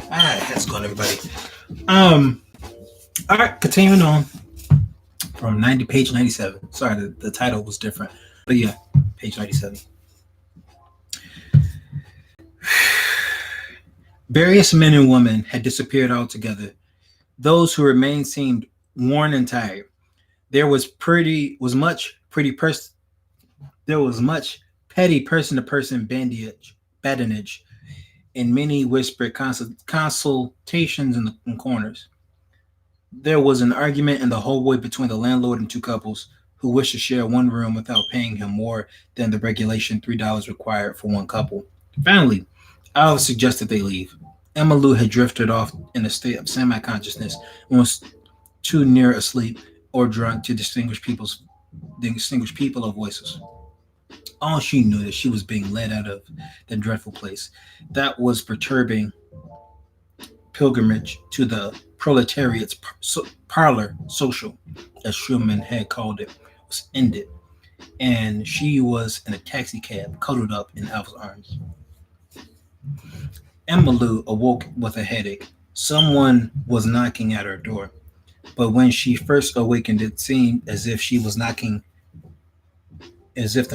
Alright, how's it going, everybody? Um, alright, continuing on from page 97. Sorry, the title was different. But yeah, page 97. Various men and women had disappeared altogether. Those who remained seemed worn and tired. There was pretty was much pretty pers- there was much petty person to person badinage and many whispered consultations in corners. There was an argument in the hallway between the landlord and two couples who wished to share one room without paying him more than the regulation $3 required for one couple. Finally, Alice suggested they leave. Emma Lou had drifted off in a state of semi-consciousness and was too near asleep or drunk to distinguish people or voices. All she knew that she was being led out of the dreadful place that was perturbing pilgrimage to the proletariat's parlor social, as Schumann had called it, was ended, and she was in a taxi cab, cuddled up in Alf's arms. Emma Lou awoke with a headache. Someone was knocking at her door, but when she first awakened, it seemed as if the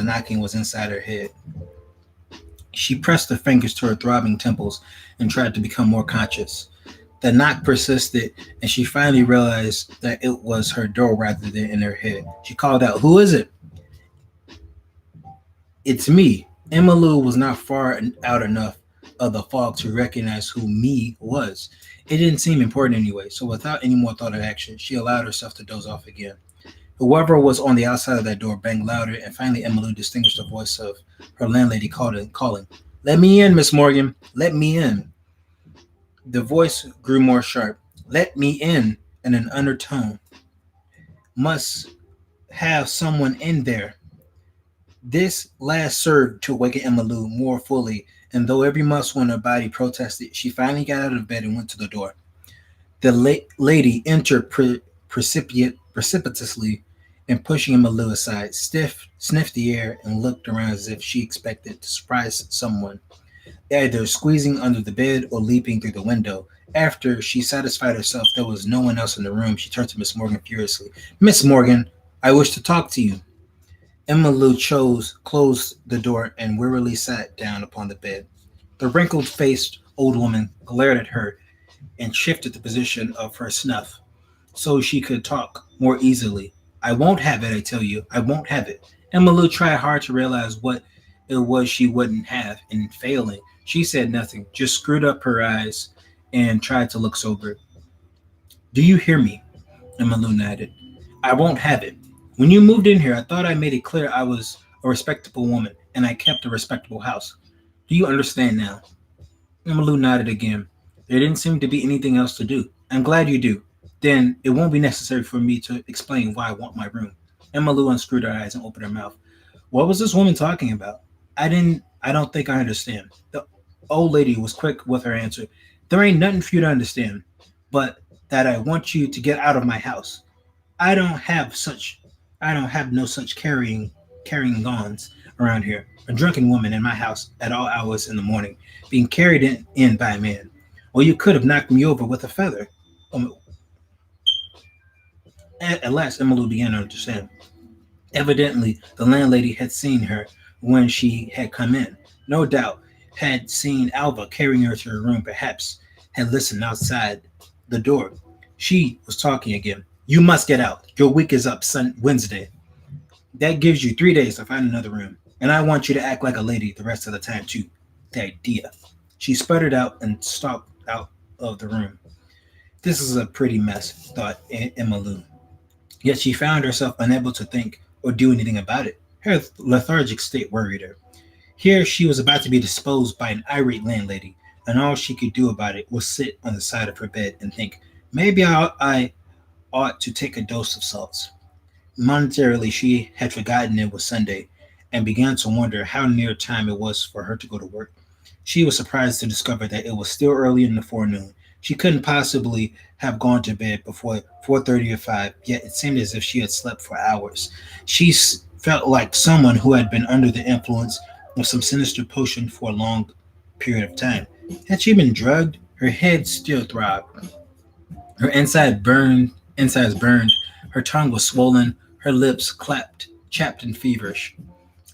knocking was inside her head. She pressed her fingers to her throbbing temples and tried to become more conscious. The knock persisted, and she finally realized that it was her door rather than in her head. She called out, "Who is it?" "It's me." Emma Lou was not far out enough of the fog to recognize who me was. It didn't seem important anyway, so without any more thought of action, she allowed herself to doze off again. Whoever was on the outside of that door banged louder, and finally Emma Lou distinguished the voice of her landlady calling, "Let me in, Miss Morgan. Let me in." The voice grew more sharp. "Let me in an undertone. Must have someone in there." This last served to awaken Emma Lou more fully, and though every muscle in her body protested, she finally got out of bed and went to the door. The lady entered precipitously and pushing Emma Lou aside, sniffed the air and looked around as if she expected to surprise someone, either squeezing under the bed or leaping through the window. After she satisfied herself there was no one else in the room, she turned to Miss Morgan furiously. "Miss Morgan, I wish to talk to you." Emma Lou closed the door and wearily sat down upon the bed. The wrinkled faced old woman glared at her and shifted the position of her snuff so she could talk more easily. "I won't have it, I tell you. I won't have it." Emma Lou tried hard to realize what it was she wouldn't have, and failing, she said nothing, just screwed up her eyes and tried to look sober. "Do you hear me?" Emma Lou nodded. "I won't have it. When you moved in here, I thought I made it clear I was a respectable woman, and I kept a respectable house. Do you understand now?" Emma Lou nodded again. There didn't seem to be anything else to do. "I'm glad you do. Then it won't be necessary for me to explain why I want my room." Emma Lou unscrewed her eyes and opened her mouth. "What was this woman talking about?" I don't think I understand." The old lady was quick with her answer. "There ain't nothing for you to understand, but that I want you to get out of my house. I don't have such I don't have no such carrying ons around here. A drunken woman in my house at all hours in the morning, being carried in by a man. Or you could have knocked me over with a feather." Um, at last, Emily began to understand. Evidently, the landlady had seen her when she had come in. No doubt, had seen Alva carrying her to her room, perhaps had listened outside the door. She was talking again. "You must get out. Your week is up Wednesday. That gives you 3 days to find another room. And I want you to act like a lady the rest of the time, too." The idea. She sputtered out and stalked out of the room. This is a pretty mess, thought Emma Lou. Yet she found herself unable to think or do anything about it. Her lethargic state worried her. Here she was about to be disposed by an irate landlady, and all she could do about it was sit on the side of her bed and think, maybe I ought to take a dose of salts. Monetarily, she had forgotten it was Sunday and began to wonder how near time it was for her to go to work. She was surprised to discover that it was still early in the forenoon. She couldn't possibly have gone to bed before 4:30 or 5, yet it seemed as if she had slept for hours. She felt like someone who had been under the influence of some sinister potion for a long period of time. Had she been drugged? Her head still throbbed. Her insides burned, her tongue was swollen, her lips chapped and feverish.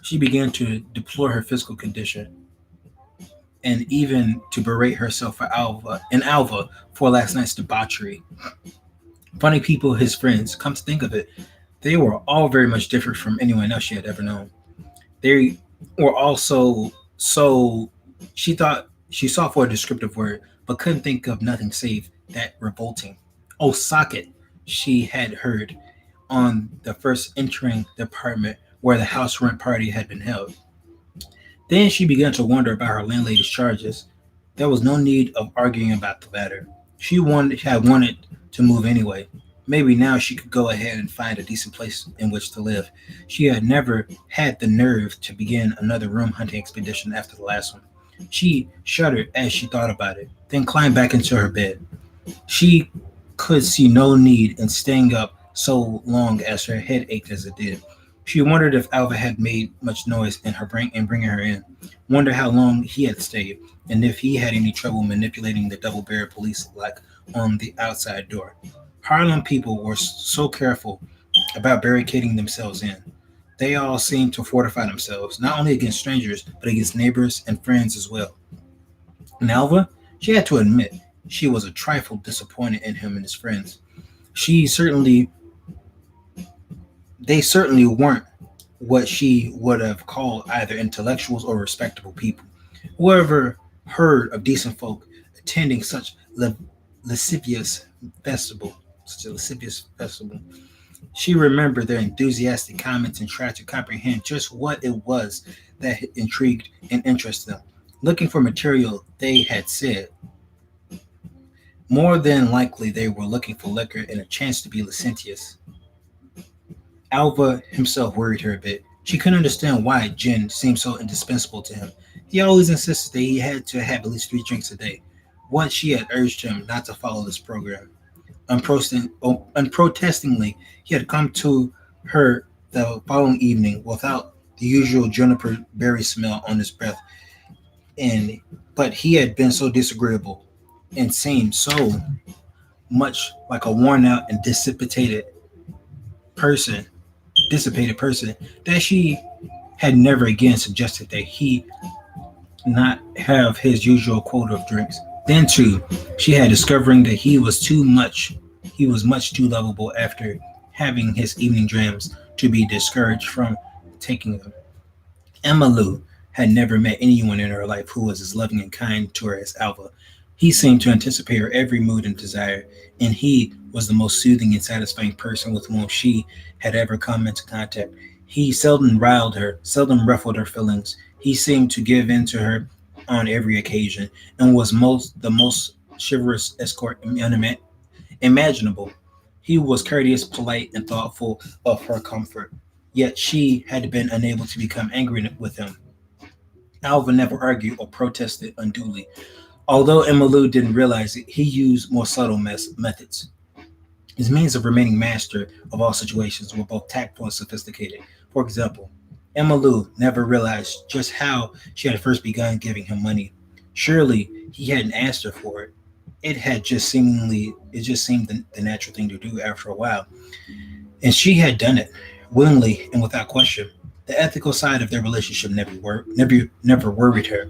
She began to deplore her physical condition and even to berate herself Alva for last night's debauchery. Funny people, his friends, come to think of it, they were all very much different from anyone else she had ever known. They were also so she sought for a descriptive word, but couldn't think of nothing save that revolting. Oh, socket, she had heard on the first entering the apartment where the house rent party had been held. Then she began to wonder about her landlady's charges. There was no need of arguing about the matter. Had wanted to move anyway. Maybe now she could go ahead and find a decent place in which to live. She had never had the nerve to begin another room hunting expedition after the last one. She shuddered as she thought about it, then climbed back into her bed. She could see no need in staying up so long as her head ached as it did. She wondered if Alva had made much noise in her brain in bringing her in. Wondered how long he had stayed, and if he had any trouble manipulating the double-barreled police lock on the outside door. Harlem people were so careful about barricading themselves in. They all seemed to fortify themselves, not only against strangers, but against neighbors and friends as well. And Alva, she had to admit, she was a trifle disappointed in him and his friends. She certainly They certainly weren't what she would have called either intellectuals or respectable people. Whoever heard of decent folk attending lascivious festival, such a lascivious festival? She remembered their enthusiastic comments and tried to comprehend just what it was that intrigued and interested them. Looking for material, they had said, more than likely they were looking for liquor and a chance to be licentious. Alva himself worried her a bit. She couldn't understand why gin seemed so indispensable to him. He always insisted that he had to have at least 3 drinks a day. Once she had urged him not to follow this program. Unprotestingly, he had come to her the following evening without the usual juniper berry smell on his breath, and but he had been so disagreeable and seemed so much like a worn out and person, dissipated person, that she had never again suggested that he not have his usual quota of drinks. Then too, she had discovering that he was much too lovable after having his evening dreams to be discouraged from taking them. Emma Lou had never met anyone in her life who was as loving and kind to her as Alva. He seemed to anticipate her every mood and desire, and he was the most soothing and satisfying person with whom she had ever come into contact. He seldom ruffled her feelings. He seemed to give in to her on every occasion, and was the most chivalrous escort imaginable. He was courteous, polite, and thoughtful of her comfort. Yet she had been unable to become angry with him. Alva never argued or protested unduly. Although Emmalou didn't realize it, he used more subtle methods. His means of remaining master of all situations were both tactful and sophisticated. For example, Emmalou never realized just how she had first begun giving him money. Surely he hadn't asked her for it. It just seemed the natural thing to do after a while. And she had done it willingly and without question. The ethical side of their relationship never worried her.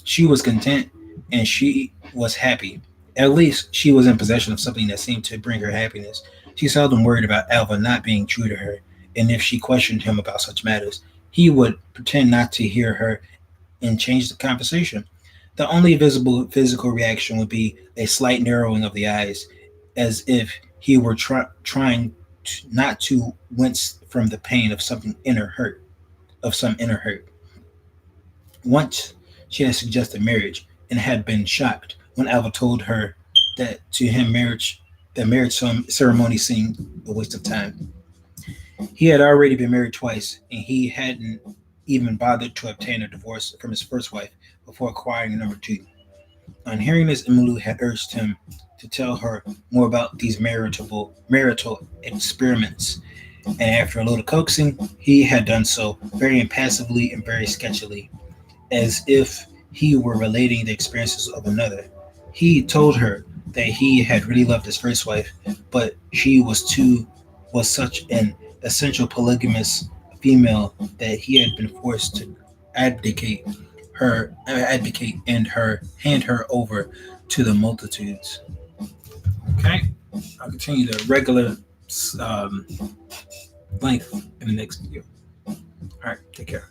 She was content and she was happy. At least she was in possession of something that seemed to bring her happiness. She seldom worried about Alva not being true to her, and if she questioned him about such matters, he would pretend not to hear her and change the conversation. The only visible physical reaction would be a slight narrowing of the eyes, as if he were trying not to wince from the pain of some inner hurt. Once she had suggested marriage and had been shocked when Alva told her that to him the marriage ceremony seemed a waste of time. He had already been married twice, and he hadn't even bothered to obtain a divorce from his first wife before acquiring a number two. On hearing this, Emily had urged him to tell her more about these marital experiments, and after a little coaxing, he had done so very impassively and very sketchily, as if he were relating the experiences of another. He told her that he had really loved his first wife, but she was such an essential polygamous female that he had been forced to abdicate advocate and her hand her over to the multitudes. Okay, I'll continue the regular um, length in the next video. All right, take care.